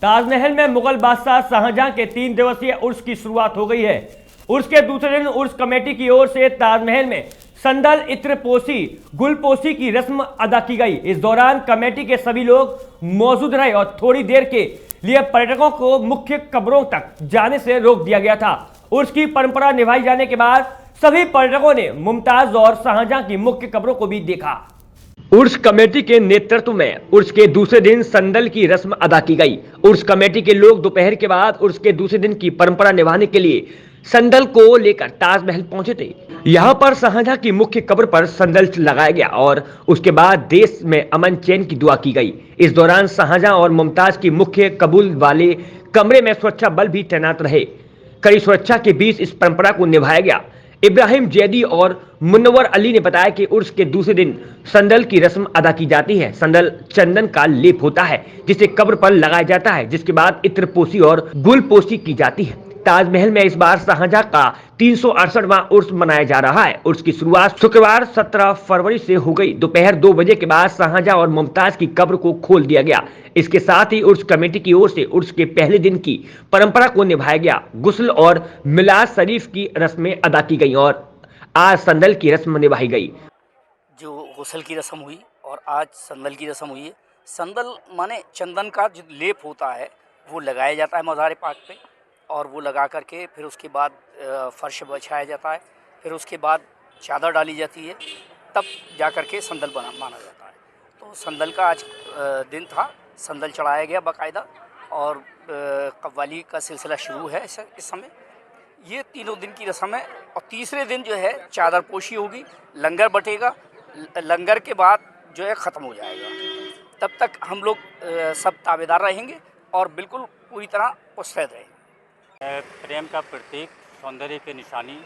ताजमहल में मुगल बादशाह शाहजहां के 3 दिवसीय उर्स की शुरुआत हो गई है। उर्स के दूसरे दिन उर्स कमेटी की ओर से ताजमहल में संदल, इत्रपोशी, गुलपोशी की रस्म अदा की गई। इस दौरान कमेटी के सभी लोग मौजूद रहे और थोड़ी देर के लिए पर्यटकों को मुख्य कब्रों तक जाने से रोक दिया गया था। उर्स की परंपरा निभाई जाने के बाद सभी पर्यटकों ने मुमताज और शाहजहां की मुख्य कब्रों को भी देखा। उर्स कमेटी के नेतृत्व में उर्स के दूसरे दिन संदल की रस्म अदा की गई। उर्स कमेटी के लोग दोपहर के बाद उर्स के दूसरे दिन की परंपरा निभाने के लिए संदल को लेकर ताजमहल पहुंचे थे। यहां पर शाहजहां की मुख्य कब्र पर संदल लगाया गया और उसके बाद देश में अमन चैन की दुआ की गई। इस दौरान शाहजहां और मुमताज की मुख्य कबूल वाले कमरे में सुरक्षा बल भी तैनात रहे। कड़ी सुरक्षा के बीच इस परंपरा को निभाया गया। इब्राहिम जैदी और मुनव्वर अली ने बताया कि उर्स के दूसरे दिन संदल की रस्म अदा की जाती है। संदल चंदन का लेप होता है जिसे कब्र पर लगाया जाता है, जिसके बाद इत्रपोशी और गुलपोशी की जाती है। ताजमहल में इस बार शाहजहां का 368वां उर्स मनाया जा रहा है। उर्स की शुरुआत शुक्रवार 17 फरवरी से हो गई। दोपहर 2 बजे के बाद शाहजहां और मुमताज की कब्र को खोल दिया गया। इसके साथ ही उर्स कमेटी की ओर से उर्स के पहले दिन की परंपरा को निभाया गया। गुस्ल और मिलाद शरीफ की रस्में अदा की गई और आज संदल की रस्म निभाई गई। जो गुस्ल की रस्म हुई और आज संदल की रस्म हुई है। संदल माने चंदन का जो लेप होता है वो लगाया जाता है मज़ार पाक पे, और वो लगा करके फिर उसके बाद फर्श बिछाया जाता है, फिर उसके बाद चादर डाली जाती है, तब जा कर के संदल माना जाता है। तो संदल का आज दिन था, संदल चढ़ाया गया बाकायदा, और कव्वाली का सिलसिला शुरू है इस समय। ये तीनों दिन की रस्म है, और तीसरे दिन जो है चादर पोशी होगी, लंगर बटेगा, लंगर के बाद जो है ख़त्म हो जाएगा। तब तक हम लोग सब ताबेदार रहेंगे और बिल्कुल पूरी तरह मुस्तैद रहेंगे। प्रेम का प्रतीक, सौंदर्य की निशानी,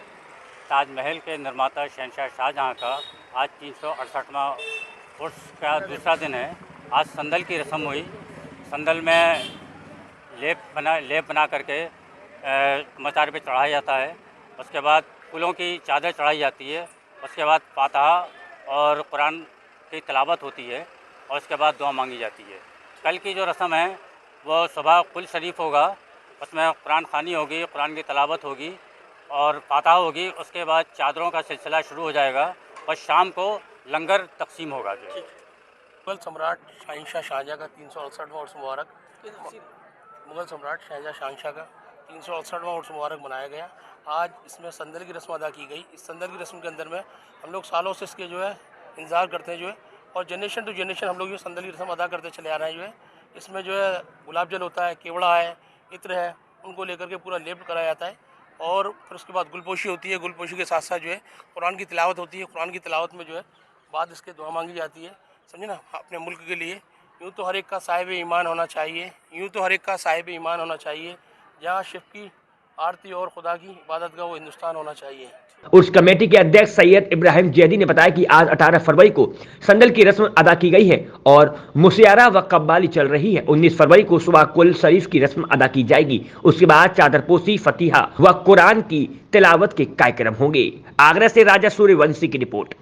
ताजमहल के निर्माता शहंशाह शाहजहां का आज 368वां उर्स का दूसरा दिन है। आज संदल की रस्म हुई। संदल में लेप बना करके मज़ार पे चढ़ाया जाता है। उसके बाद फूलों की चादर चढ़ाई जाती है। उसके बाद फातिहा और कुरान की तिलावत होती है, और उसके बाद दुआ मांगी जाती है। कल की जो रस्म है वो सुबह कुल शरीफ होगा, उसमें कुरान खानी होगी, कुरान की तिलावत होगी और फातिहा होगी। उसके बाद चादरों का सिलसिला शुरू हो जाएगा और शाम को लंगर तकसीम होगा। जो मुगल सम्राट शहंशाह शाहजहां का 368वां उर्स मुबारक, मुगल सम्राट शहंशाह शाहजहां का 368वां उर्स मुबारक मनाया गया। आज इसमें संदल की रस्म अदा की गई। इस संदल की रस्म के अंदर में हम लोग सालों से इसके जो है इंतज़ार करते हैं, जो है, और जनरेशन टू जनरेशन हम लोग ये संदल की रस्म अदा करते चले आ रहे हैं। जो है इसमें जो है गुलाब जल होता है, केवड़ा है, इत्र है, उनको लेकर के पूरा लेप कराया जाता है, और फिर उसके बाद गुलपोशी होती है। गुलपोशी के साथ साथ जो है कुरान की तिलावत होती है। कुरान की तिलावत में जो है बाद इसके दुआ मांगी जाती है, समझे ना, अपने मुल्क के लिए। यूँ तो हर एक का साहिब ईमान होना चाहिए, जहाँ शिफ की आरती और खुदा की इबादत का वो हिंदुस्तान होना चाहिए। उर्स कमेटी के अध्यक्ष सैयद इब्राहिम जैदी ने बताया कि आज 18 फरवरी को संदल की रस्म अदा की गई है और मुशियारा व कव्वाली चल रही है। 19 फरवरी को सुबह कुल शरीफ की रस्म अदा की जाएगी। उसके बाद चादरपोशी, फतिहा व कुरान की तिलावत के कार्यक्रम होंगे। आगरा से राजा सूर्यवंशी की रिपोर्ट।